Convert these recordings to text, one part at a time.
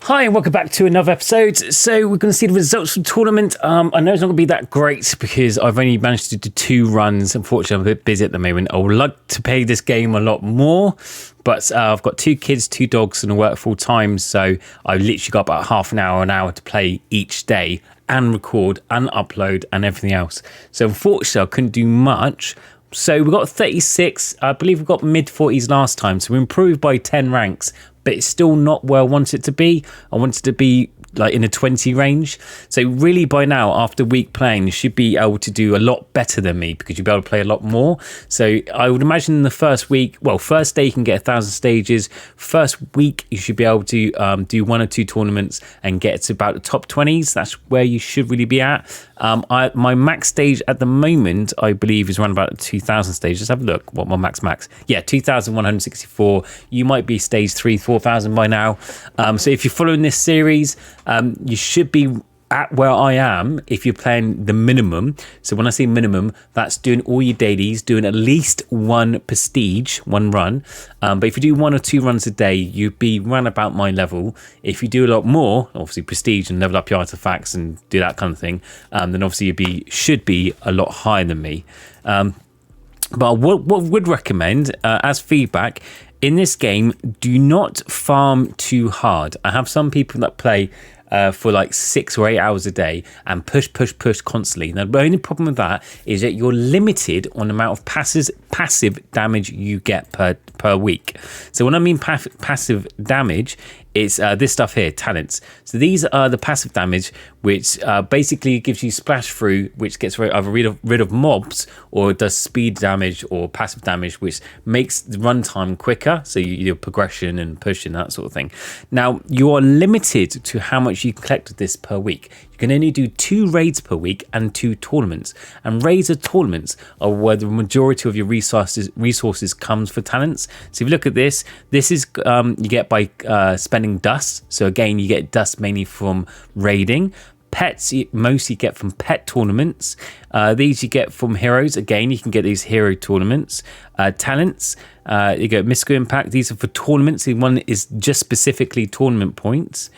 Hi and welcome back to another episode. So we're going to see the results from the tournament. I know it's not going to be that great because I've only managed to do 2 runs. Unfortunately, I'm a bit busy at the moment. I would like to play this game a lot more, but I've got 2 kids, 2 dogs, and I work full time. So I've literally got about half an hour to play each day and record and upload and everything else. So unfortunately, I couldn't do much. So we got 36. I believe we got mid-40s last time. So we improved by 10 ranks. But it's still not where I want it to be. I want it to be like in the 20 range. So really by now, after a week playing, you should be able to do a lot better than me because you'll be able to play a lot more. So I would imagine in the first week, first day you can get 1,000 stages. First week, you should be able to do 1 or 2 tournaments and get to about the top 20s. That's where you should really be at. My max stage at the moment, I believe, is around about the 2,000 stage. Let's have a look. What my max? Yeah, 2,164. You might be stage 3, 4,000 by now. So if you're following this series, you should be at where I am if you're playing the minimum. So when I say minimum, that's doing all your dailies, doing at least 1 prestige, 1 run. But if you do 1 or 2 runs a day, you'd be round about my level. If you do a lot more, obviously prestige and level up your artifacts and do that kind of thing, then obviously should be a lot higher than me. But what would recommend as feedback in this game, do not farm too hard. I have some people that play for like 6 or 8 hours a day and push constantly. Now, the only problem with that is that you're limited on the amount of passive damage you get per week. So when I mean passive damage, it's this stuff here, talents. So these are the passive damage, which basically gives you splash through, which gets either rid of mobs or does speed damage or passive damage, which makes the runtime quicker. So your progression and pushing, that sort of thing. Now, you are limited to how much you can collect of this per week. You can only do 2 raids per week and 2 tournaments. And raids or tournaments are where the majority of your resources comes for talents. So if you look at this is you get by spending dust. So again, you get dust mainly from raiding. Pets you mostly get from pet tournaments. These you get from heroes. Again, you can get these hero tournaments. Talents, you get mystical impact. These are for tournaments. The one is just specifically tournament points.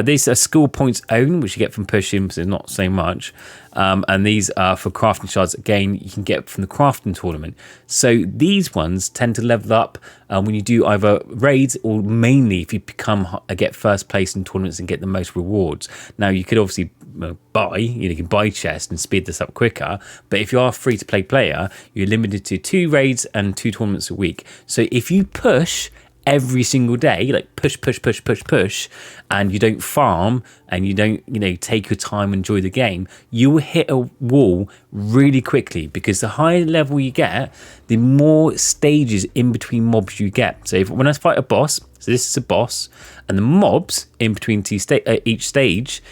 These are skill points owned, which you get from pushing, so not so much. And these are for crafting shards. Again, you can get from the crafting tournament. So these ones tend to level up when you do either raids or mainly if you get first place in tournaments and get the most rewards. Now, you could obviously buy, you can buy chests and speed this up quicker. But if you are a free-to-play player, you're limited to 2 raids and 2 tournaments a week. So if you push every single day, like push, and you don't farm and you don't, take your time and enjoy the game, you will hit a wall really quickly because the higher level you get, the more stages in between mobs you get. So when I fight a boss, so this is a boss, and the mobs in between each stage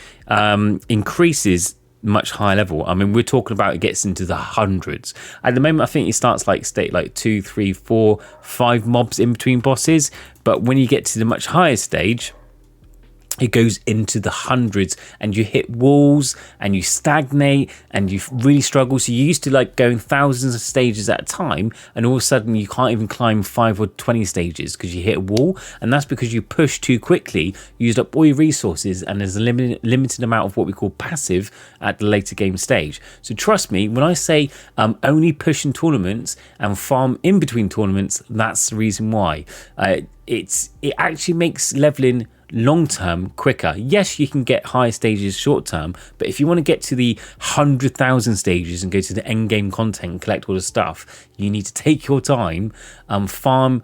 increases much higher level. I mean, we're talking about it gets into the hundreds. At the moment, I think it starts like 2, 3, 4, 5 mobs in between bosses. But when you get to the much higher stage, it goes into the hundreds and you hit walls and you stagnate and you really struggle. So you used to like going thousands of stages at a time, and all of a sudden you can't even climb 5 or 20 stages because you hit a wall. And that's because you push too quickly, used up all your resources, and there's a limited amount of what we call passive at the later game stage. So trust me, when I say only push in tournaments and farm in between tournaments, that's the reason why. It actually makes leveling long term quicker. Yes, you can get higher stages short term, but if you want to get to the 100,000 stages and go to the end game content and collect all the stuff, you need to take your time, farm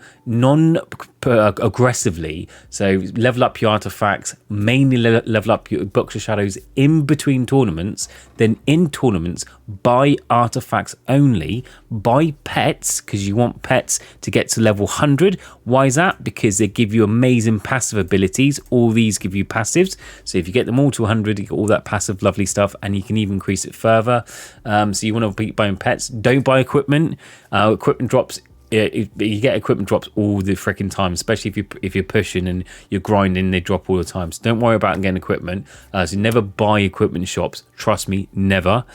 aggressively. So level up your artifacts, mainly level up your books of shadows in between tournaments. Then in tournaments, buy artifacts only, buy pets because you want pets to get to level 100. Why is that? Because they give you amazing passive abilities. All these give you passives. So if you get them all to 100, you get all that passive lovely stuff, and you can even increase it further. So you want to be buying pets. Don't buy equipment. Equipment drops. You get equipment drops all the freaking time, especially if you're pushing and you're grinding. They drop all the time. So don't worry about getting equipment. So never buy equipment shops. Trust me, never.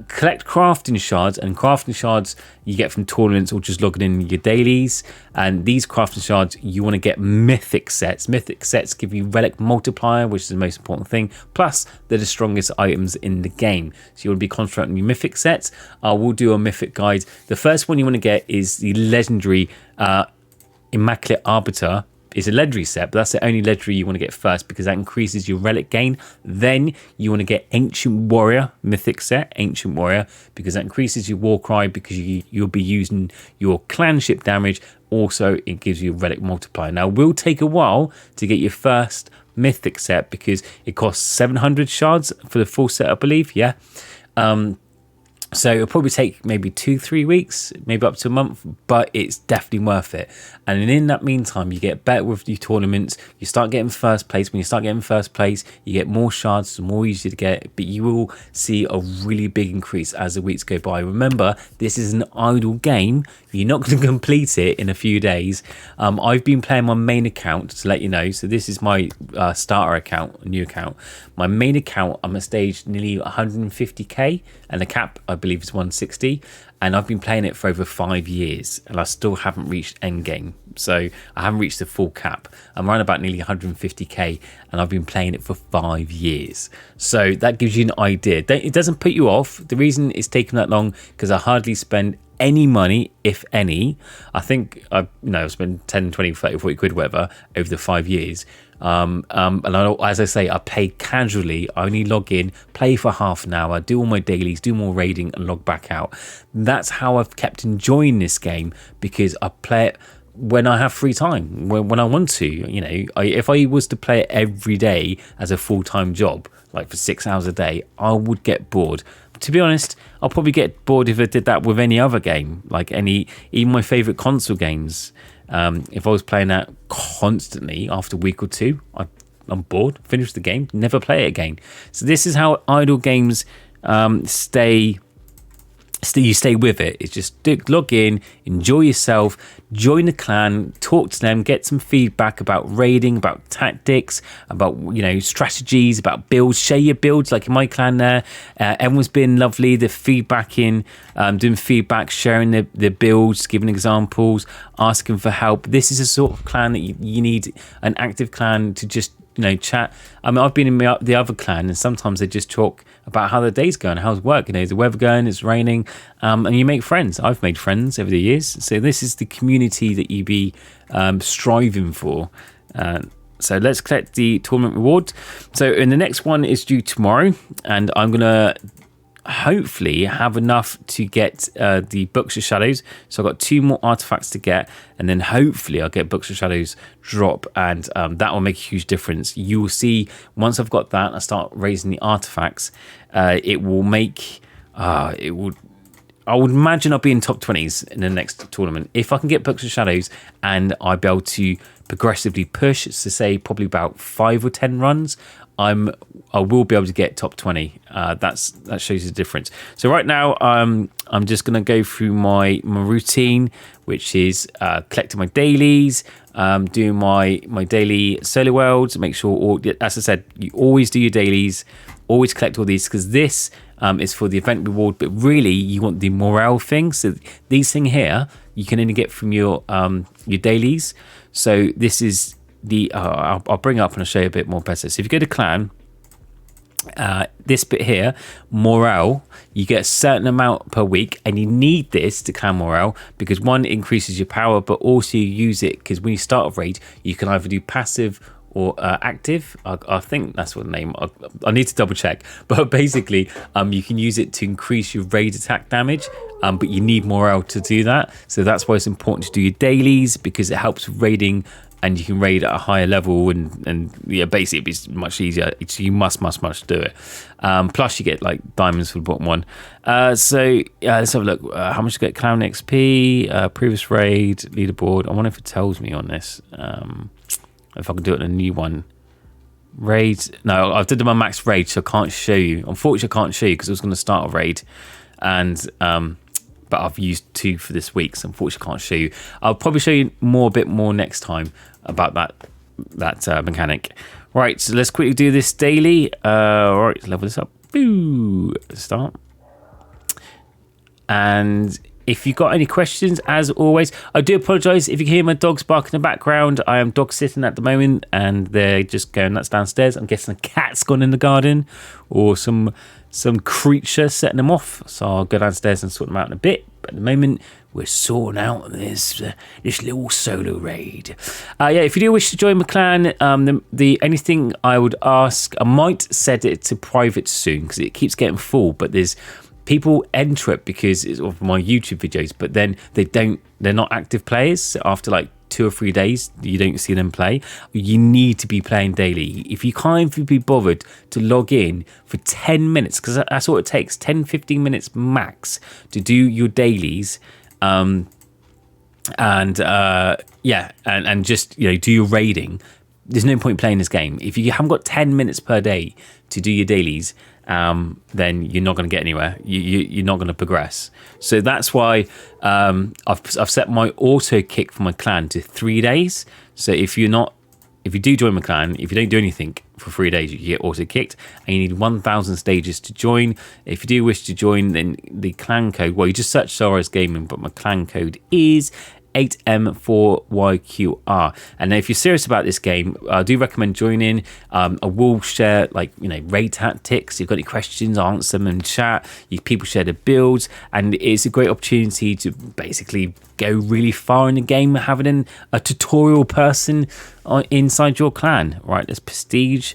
Collect crafting shards, and crafting shards you get from tournaments or just logging in your dailies. And these crafting shards, you want to get mythic sets. Mythic sets give you relic multiplier, which is the most important thing. Plus, they're the strongest items in the game. So you want to be concentrating on your mythic sets. I will do a mythic guide. The first one you want to get is the legendary Immaculate Arbiter. It's a legendary set, but that's the only legendary you want to get first because that increases your relic gain. Then you want to get Ancient Warrior mythic set, Ancient Warrior, because that increases your war cry because you'll be using your clanship damage. Also, it gives you a relic multiplier. Now, it will take a while to get your first mythic set because it costs 700 shards for the full set, I believe. Yeah. So it'll probably take maybe 2-3 weeks, maybe up to a month, but it's definitely worth it. And in that meantime, you get better with your tournaments. You start getting first place. When you start getting first place, you get more shards, it's more easy to get, but you will see a really big increase as the weeks go by. Remember, this is an idle game. You're not going to complete it in a few days. I've been playing my main account to let you know. So this is my starter account, new account. My main account, I'm at stage nearly 150k, and the cap, I believe, is 160. And I've been playing it for over 5 years, and I still haven't reached endgame. So I haven't reached the full cap. I'm around about nearly 150k, and I've been playing it for 5 years. So that gives you an idea. It doesn't put you off. The reason it's taken that long because I hardly spend any money, if any. I think I've spent 10, 20, 30, 40 quid, whatever, over the 5 years. And as I say, I play casually. I only log in, play for half an hour, do all my dailies, do more raiding, and log back out. That's how I've kept enjoying this game, because I play it when I have free time, when I want to. If I was to play it every day as a full-time job, like for 6 hours a day, I would get bored. To be honest, I'll probably get bored if I did that with any other game, like even my favorite console games. If I was playing that constantly, after a week or two, I'm bored, finish the game, never play it again. So this is how idle games you stay with it. It's just log in, enjoy yourself, join the clan, talk to them, get some feedback about raiding, about tactics, about strategies, about builds. Share your builds, like in my clan there. Everyone's been lovely. The feedbacking, doing feedback, sharing their builds, giving examples, asking for help. This is a sort of clan that you need, an active clan to just chat. I mean, I've been in the other clan, and sometimes they just talk about how the day's going, how's work, is the weather going, it's raining, and you make friends. I've made friends over the years. So this is the community that you be striving for. So let's collect the tournament reward. So in the next one is due tomorrow, and I'm gonna hopefully have enough to get the Books of Shadows. So I've got 2 more artifacts to get, and then hopefully I'll get Books of Shadows drop, and that will make a huge difference. You will see once I've got that, I start raising the artifacts. It will make I would imagine I'll be in top 20s in the next tournament if I can get Books of Shadows, and I'll be able to progressively push to say probably about 5 or 10 runs. I will be able to get top 20. That shows the difference. So right now, I'm just going to go through my routine, which is collecting my dailies, doing my daily solo worlds. Make sure, as I said, you always do your dailies, always collect all these, because this is for the event reward. But really, you want the morale thing. So these things here, you can only get from your dailies. So this is I'll bring it up and I'll show you a bit more better. So if you go to clan, this bit here, morale, you get a certain amount per week, and you need this to clan morale because one, it increases your power, but also you use it because when you start a raid, you can either do passive or active. I think that's what the name. I need to double check, but basically, you can use it to increase your raid attack damage. But you need morale to do that. So that's why it's important to do your dailies, because it helps with raiding, and you can raid at a higher level, and yeah, basically it's much easier. You must do it. Plus you get like diamonds for the bottom one. So let's have a look. How much to get clan XP? Previous raid leaderboard. I wonder if it tells me on this. If I can do it in a new one. Raid. No, I've done my max raid, so I can't show you. Unfortunately, I can't show you because I was going to start a raid, and but I've used 2 for this week, so unfortunately I can't show you. I'll probably show you a bit more next time about that mechanic. Right, so let's quickly do this daily. All right, let's level this up. Boo! Start. And if you've got any questions, as always, I do apologise if you can hear my dogs barking in the background. I am dog sitting at the moment and they're just going nuts downstairs. I'm guessing a cat's gone in the garden or some creature setting them off. So I'll go downstairs and sort them out in a bit. But at the moment, we're sorting out this little solo raid. If you do wish to join my clan, the anything I would ask, I might set it to private soon because it keeps getting full. But there's people enter it because it's of my YouTube videos, but then they're not active players. So after like 2 or 3 days, you don't see them play. You need to be playing daily. If you can't be bothered to log in for 10 minutes, because that's what it takes, 10-15 minutes max to do your dailies, and just do your raiding. There's no point playing this game if you haven't got 10 minutes per day to do your dailies. Then you're not going to get anywhere. You're not going to progress. So that's why I've set my auto kick for my clan to 3 days. So if you do join my clan, if you don't do anything for 3 days, you get auto kicked, and you need 1,000 stages to join. If you do wish to join, then the clan code, well, you just search Soulrise Gaming, but my clan code is 8M4YQR. And if you're serious about this game, I do recommend joining. I will share raid tactics. If you've got any questions, I'll answer them in chat. People share the builds, and it's a great opportunity to basically go really far in the game, having a tutorial person inside your clan. Right, there's prestige.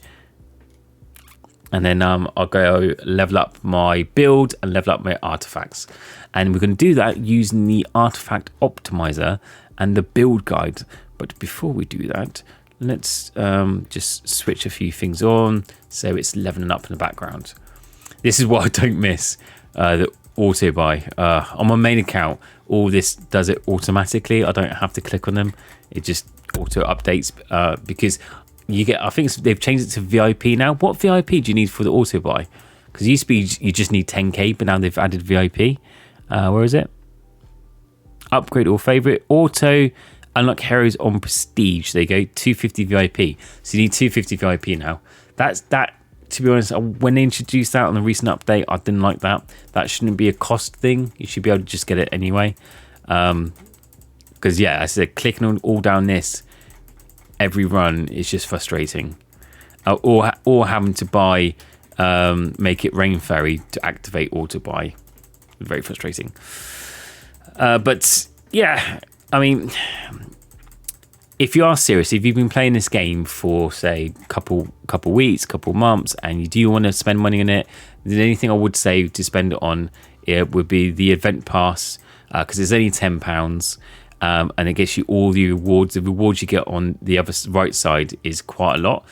And then I'll go level up my build and level up my artifacts. And we're going to do that using the artifact optimizer and the build guide. But before we do that, let's just switch a few things on so it's leveling up in the background. This is what I don't miss, the auto buy. On my main account, all this does it automatically. I don't have to click on them. It just auto updates because you get, I think they've changed it to VIP now. What VIP do you need for the auto buy? Because it used to be you just need 10k, but now they've added VIP. Where is it? Upgrade or favorite. Auto unlock heroes on prestige. There you go, 250 VIP. So you need 250 VIP now. That's to be honest, when they introduced that on the recent update, I didn't like that. That shouldn't be a cost thing. You should be able to just get it anyway. Because yeah, I said clicking on all down this every run is just frustrating. Or having to buy make it rain fairy to activate auto buy. Very frustrating. But yeah, I mean, if you are serious, if you've been playing this game for say couple weeks, couple months, and you do want to spend money on it, the only thing I would say to spend it on would be the event pass, because it's only £10. And it gets you all the rewards. The rewards you get on the other right side is quite a lot.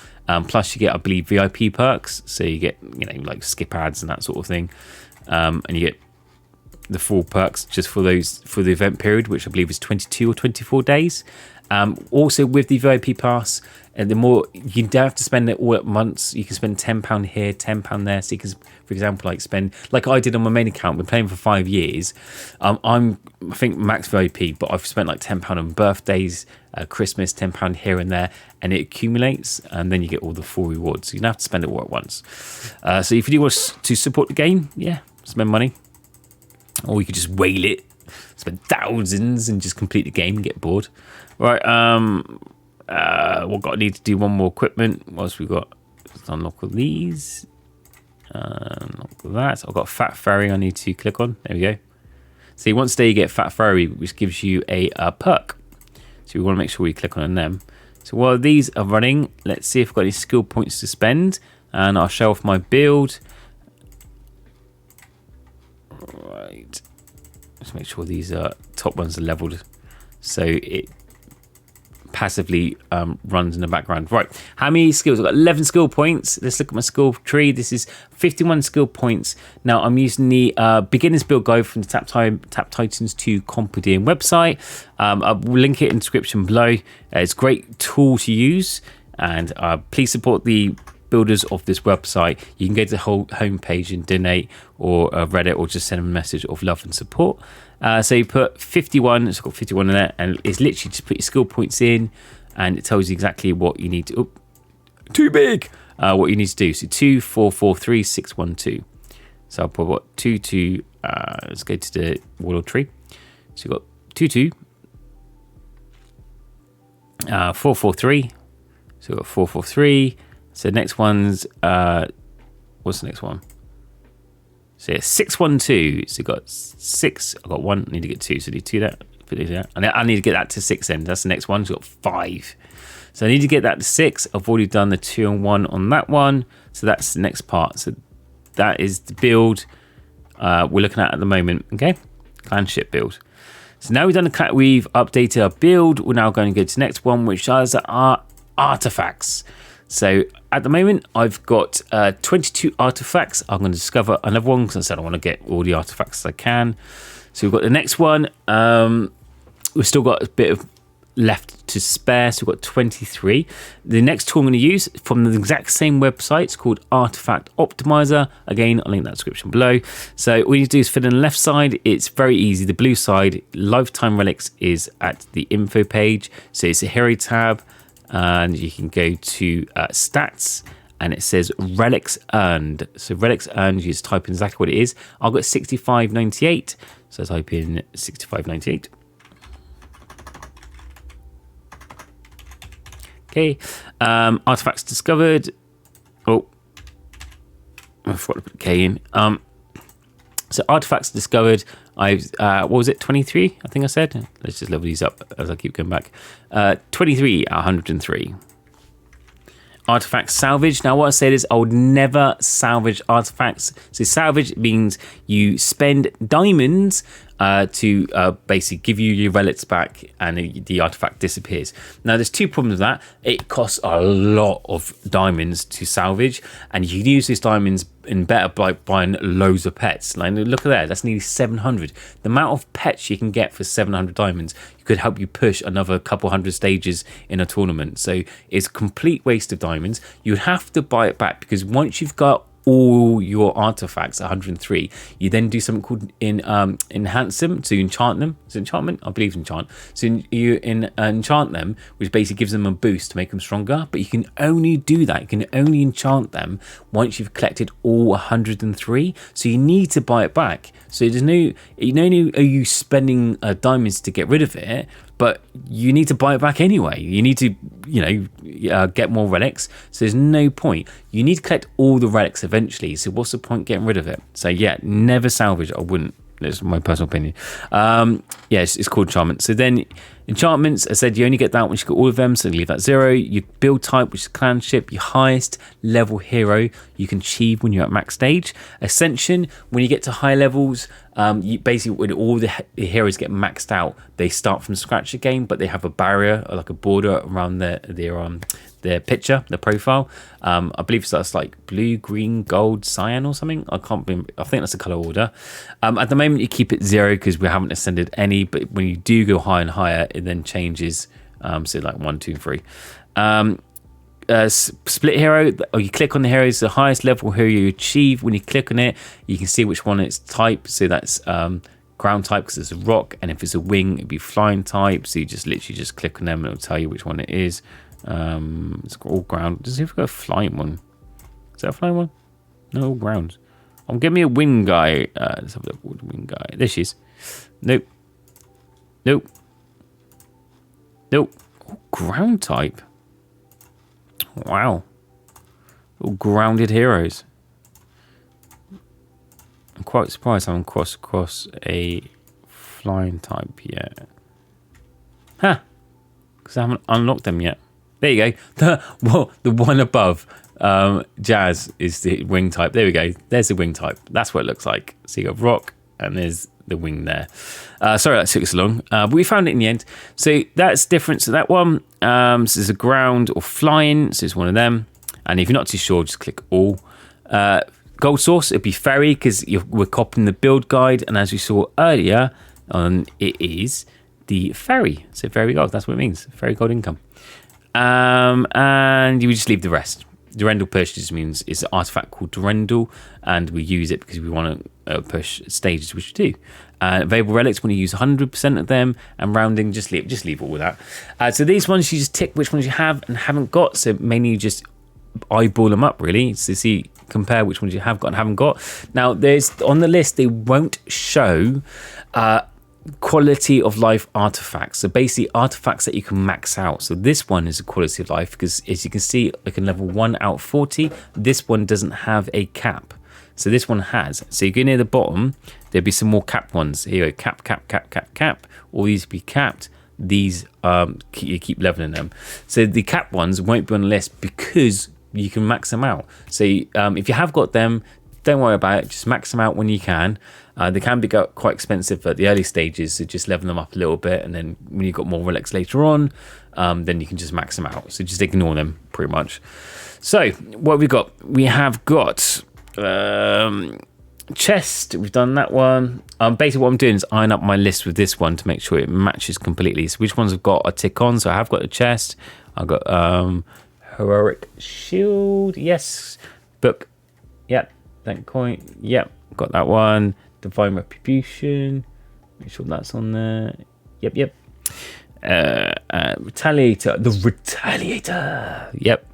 Plus you get, I believe, VIP perks. So you get, like skip ads and that sort of thing. And you get the full perks just for the event period, which I believe is 22 or 24 days. Also with the VIP pass, the more you don't have to spend it all at once. You can spend £10 here, £10 there. So you can, for example, spend like I did on my main account. Been playing for 5 years. I think max VIP, but I've spent like £10 on birthdays, Christmas, £10 here and there, and it accumulates, and then you get all the full rewards. So you don't have to spend it all at once. So if you do want to support the game, yeah, spend money, or you could just whale it, spend thousands, and just complete the game and get bored. Right, I need to do one more equipment. Whilst we got, let's unlock all these. Unlock that. I've got Fat Fairy I need to click on. There we go. See, once a day you get Fat Fairy, which gives you a perk. So we want to make sure we click on them. So while these are running, let's see if I've got any skill points to spend. And I'll show off my build. Right. Let's make sure these top ones are leveled. So it passively runs in the background. Right, how many skills? I've got 11 skill points. Let's look at my skill tree. This is 51 skill points. Now I'm using the beginner's build guide from the Tap Titans 2 Compedian website. I'll link it in the description below. It's a great tool to use, and please support the builders of this website. You can go to the whole homepage and donate, or Reddit, or just send them a message of love and support. So you put 51, it's got 51 in there, and it's literally just put your skill points in, and it tells you exactly what you need to, too big, what you need to do. So 2, 4, 4, 3, 6, 1, 2. So I'll put what 2-2. Let's go to the Warlord tree. So we've got 2-2, 4-4-3. So we've got 4-4-3. So next one's what's the next one? So yeah, 6-1-2. So you've got 6. I've got 1. I need to get 2. So I need 2 there. Put it there. And I need to get that to 6 then. That's the next one. So I've got 5. So I need to get that to 6. I've already done the 2 and 1 on that one. So that's the next part. So that is the build we're looking at the moment. Okay, clan ship build. So now we've updated our build. We're now going to go to the next one, which is our artifacts. So at the moment, I've got 22 artifacts. I'm going to discover another one because I said I want to get all the artifacts I can. So we've got the next one. We've still got a bit of left to spare, so we've got 23. The next tool I'm going to use from the exact same website, it's called Artifact Optimiser. Again, I'll link that description below. So all you do is fill in the left side. It's very easy. The blue side, lifetime relics, is at the info page. So it's a hero tab, and you can go to stats, and it says relics earned. So relics earned, you just type in exactly what it is. I've got 6598, so I type in 6598. Okay, artifacts discovered. Oh, I forgot to put K in. So artifacts discovered. I've what was it? 23. I think I said. Let's just level these up as I keep going back. 23 out of 103. Artifacts salvage. Now what I said is I would never salvage artifacts. So salvage means you spend diamonds to basically give you your relics back, and the artifact disappears. Now there's two problems with that. It costs a lot of diamonds to salvage, and you can use these diamonds in better by buying loads of pets. Like look at that, that's nearly 700. The amount of pets you can get for 700 diamonds could help you push another couple hundred stages in a tournament. So it's a complete waste of diamonds. You have to buy it back, because once you've got all your artifacts 103, you then do something called enhance them, to enchant them. Is it enchantment? I believe enchant. So you enchant them, which basically gives them a boost to make them stronger, but you can only do that, you can only enchant them once you've collected all 103. So you need to buy it back. So there's no, are you spending diamonds to get rid of it, but you need to buy it back anyway. You need to, get more relics. So there's no point. You need to collect all the relics eventually. So what's the point getting rid of it? So yeah, never salvage. I wouldn't. That's my personal opinion. It's called enchantment. So then enchantments, I said you only get that once you got all of them, so leave that 0. Your build type, which is clan ship, your highest level hero you can achieve when you're at max stage. Ascension, when you get to high levels, you basically, when all the heroes get maxed out, they start from scratch again, but they have a barrier, or like a border around their picture, their profile. I believe that's like blue, green, gold, cyan or something. I can't remember. I think that's the color order. At the moment you keep it 0 because we haven't ascended any, but when you do go higher and higher, it then changes. So like 1, 2, 3. Split hero, or you click on the hero, is the highest level hero you achieve. When you click on it, you can see which one it's type. So that's ground type because it's a rock, and if it's a wing, it'd be flying type. So you just literally just click on them and it'll tell you which one it is. It's all ground. Does it have a flying one? Is that a flying one? No, all ground. Give me a wing guy. Let's have a look. Wing guy. There she is. Nope. Nope. Nope. Oh, ground type. Wow. All grounded heroes. I'm quite surprised I haven't crossed across a flying type yet. Huh. Because I haven't unlocked them yet. There you go. The one above Jazz is the wing type. There we go. There's the wing type. That's what it looks like. So you got rock, and there's the wing there. Sorry that took so long, but we found it in the end. So that's different. So that one, so there's a ground or flying. So it's one of them. And if you're not too sure, just click all. Gold source, it'd be ferry, because we're copying the build guide. And as we saw earlier, it is the ferry. So ferry gold, that's what it means. Ferry gold income. And you would just leave the rest. Durendal push just means it's an artifact called Durendal, and we use it because we want to push stages, which we do. Available relics, when you use 100% of them, and rounding, just leave all of that. So these ones, you just tick which ones you have and haven't got. So mainly you just eyeball them up, really, to see compare which ones you have got and haven't got. Now, there's on the list, they won't show quality of life artifacts. So basically artifacts that you can max out. So this one is a quality of life because, as you can see, I can level 1 out of 40. This one doesn't have a cap. So this one has. So you go near the bottom, there'll be some more cap ones. Here you go, cap, cap, cap, cap, cap. All these be capped. These you keep leveling them. So the cap ones won't be on the list because you can max them out. So if you have got them, don't worry about it. Just max them out when you can. They can be quite expensive at the early stages, so just level them up a little bit, and then when you've got more relics later on, then you can just max them out. So just ignore them, pretty much. So what have we got? We have got chest. We've done that one. Basically what I'm doing is eyeing up my list with this one to make sure it matches completely. So which ones I've got I tick on. So I have got the chest. I've got heroic shield. Yes. Book. Yep. Thank coin. Yep. Got that one. Divine retribution. Make sure that's on there. Yep. Retaliator. The Retaliator. Yep.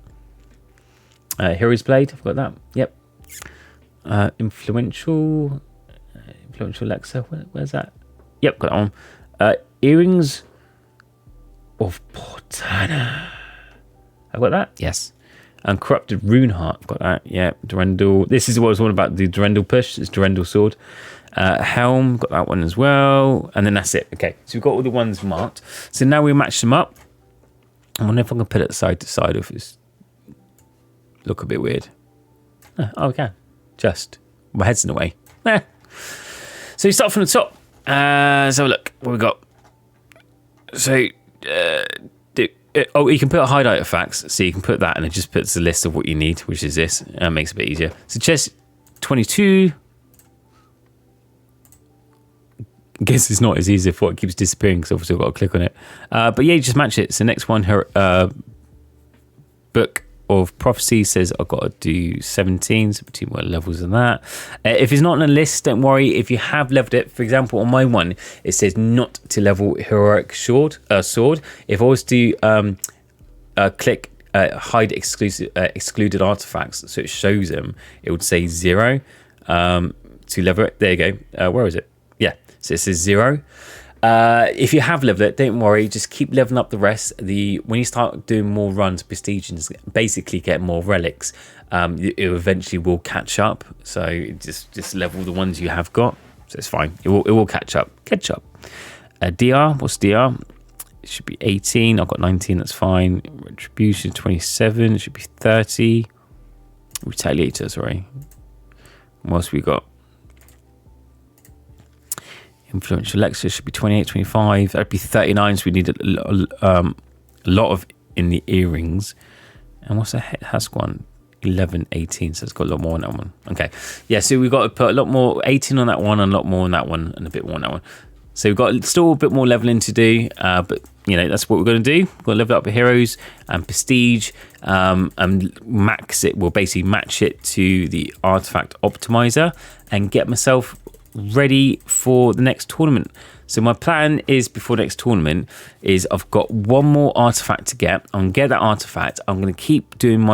Hero's Blade. I've got that. Yep. Influential Lexa. Where's that? Yep, got that one. Earrings of Portana. I've got that. Yes. And Corrupted Runeheart. I've got that. Yeah. Durendal. This is what I was on about. The Durendal push. It's Durendal sword. Helm. Got that one as well. And then that's it. Okay. So we've got all the ones marked. So now we match them up. I wonder if I can put it side to side if it's look a bit weird. Oh, we can. Just my head's in the way. So you start from the top. Let's have a look. What we got? So, you can put a hide artifacts. So you can put that, and it just puts a list of what you need, which is this. Makes it a bit easier. So chest 22. I guess it's not as easy for it keeps disappearing because obviously I've got to click on it. But yeah, you just match it. So next one, book of prophecy says I've got to do 17, so 2 more levels than that. If it's not on a list, don't worry. If you have leveled it, for example, on my one, it says not to level heroic sword. If I was to click hide excluded artifacts, so it shows them, it would say 0 to level it. There you go. Where is it? Yeah, so it says 0. If you have leveled it, don't worry. Just keep leveling up the rest. When you start doing more runs, prestige, and basically get more relics, it eventually will catch up. So just level the ones you have got. So it's fine. It will catch up. DR. What's DR? It should be 18. I've got 19. That's fine. Retribution 27. It should be 30. Retaliator. Sorry. What else we got? Influential Lexa should be 28, 25. That'd be 39. So we need a lot of in the earrings. And what's the Husk one? 11, 18. So it's got a lot more on that one. Okay. Yeah, so we've got to put a lot more, 18 on that one, and a lot more on that one, and a bit more on that one. So we've got still a bit more leveling to do, but that's what we're going to do. We're going to level up the heroes and prestige, and max it. We'll basically match it to the artifact optimizer and get myself ready for the next tournament. So my plan is before the next tournament is I've got one more artifact to get. I'm going to get that artifact. I'm going to keep doing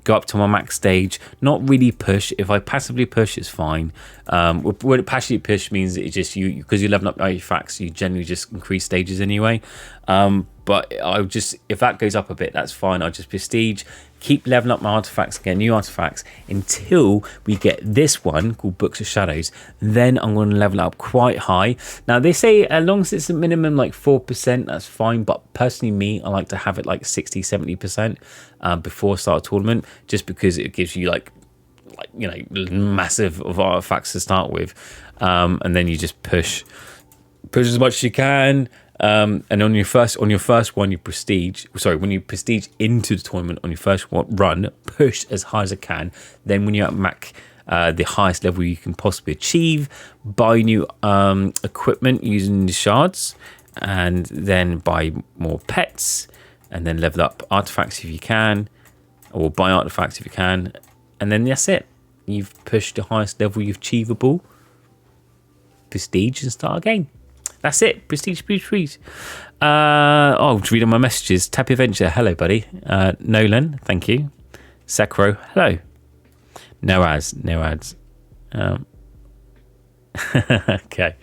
go up to my max stage, not really push. If I passively push, it's fine. What passively push means it's just because you're leveling up artifacts, you generally just increase stages anyway. But if that goes up a bit, that's fine. I'll just prestige, keep leveling up my artifacts, get new artifacts until we get this one called Books of Shadows. Then I'm going to level up quite high. Now they say as long as it's a minimum like 4%, that's fine. But personally, me, I like to have it like 60, 70% before start a tournament, just because it gives you like massive of artifacts to start with, and then you just push as much as you can. And on your first one, you prestige. Sorry, when you prestige into the tournament on your first run, push as high as I can. Then when you're at max, the highest level you can possibly achieve, buy new equipment using the shards, and then buy more pets, and then level up artifacts if you can, or buy artifacts if you can, and then that's it. You've pushed the highest level you've achievable. Prestige and start again. That's it. Prestige. Just reading my messages. Tappy Adventure, hello, buddy. Nolan, thank you. Sakro, hello. No ads. Okay,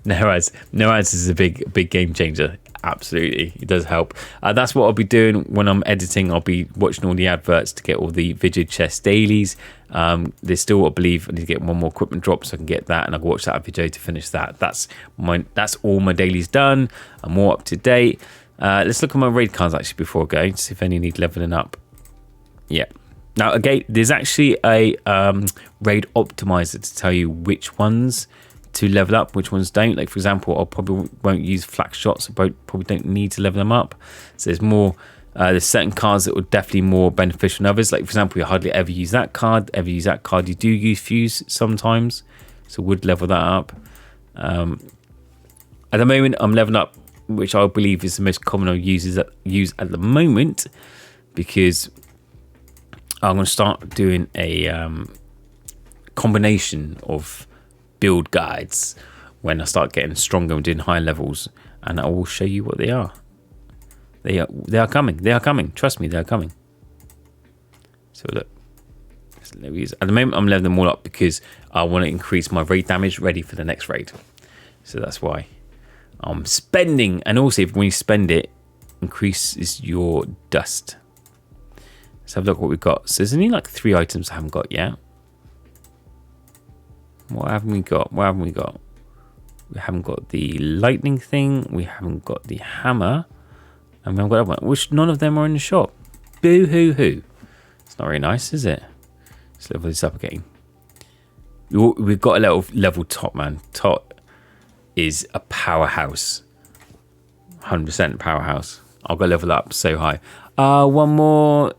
no ads is a big game changer. Absolutely, it does help. That's what I'll be doing when I'm editing. I'll be watching all the adverts to get all the video chess dailies. There's still, I believe, I need to get one more equipment drop so I can get that, and I'll watch that video to finish that. That's all my dailies done. I'm more up to date. Let's look at my raid cards actually before I go to see if any need leveling up. Yeah. Now again, there's actually a raid optimizer to tell you which ones to level up, which ones don't. Like for example, I probably won't use flak shots. I probably don't need to level them up. So there's more. There's certain cards that would definitely more beneficial than others. Like for example, you hardly ever use that card. You do use fuse sometimes, so would level that up. At the moment, I'm leveling up, which I believe is the most common I use at the moment, because I'm going to start doing a combination of build guides when I start getting stronger and doing higher levels, and I will show you what they are. They are coming. They are coming. Trust me, they are coming. So look. At the moment, I'm leveling them all up because I want to increase my raid damage ready for the next raid. So that's why I'm spending. And also, when you spend it, increases your dust. Let's have a look what we've got. So there's only like 3 items I haven't got yet. What haven't we got? We haven't got the lightning thing. We haven't got the hammer. And we haven't got that one. Which none of them are in the shop. Boo-hoo-hoo. It's not very nice, is it? Let's level this up again. We've got a level Tot, man. Tot is a powerhouse. 100% powerhouse. I'll go level up so high. One more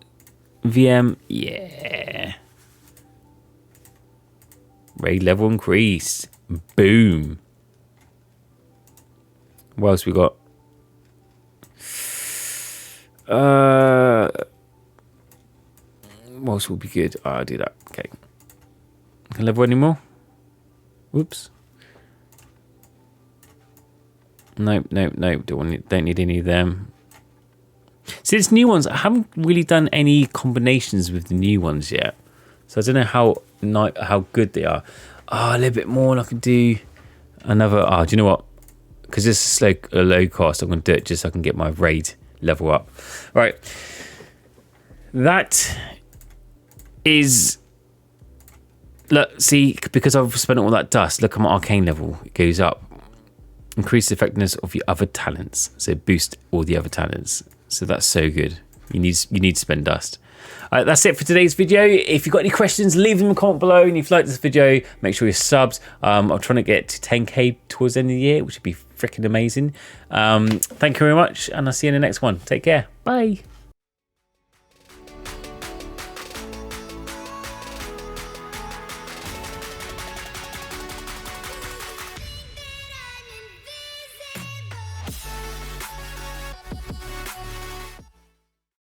VM. Yeah. Raid level increase. Boom. What else we got? What else will be good? I'll do that. Okay. Can I level any more? Whoops. Nope. Don't need any of them. See, these new ones, I haven't really done any combinations with the new ones yet. So I don't know how good they are. A little bit more and I can do another. Do you know what? Because this is a low cost, I'm going to do it just so I can get my raid level up. All right. That is... Look, see, because I've spent all that dust, look at my arcane level. It goes up. Increase the effectiveness of your other talents. So boost all the other talents. So that's so good. You need to spend dust. That's it for today's video. If you've got any questions, leave them in the comment below. And if you like this video, make sure you're subs. I'm trying to get to 10k towards the end of the year, which would be freaking amazing. Thank you very much, and I'll see you in the next one. Take care. Bye.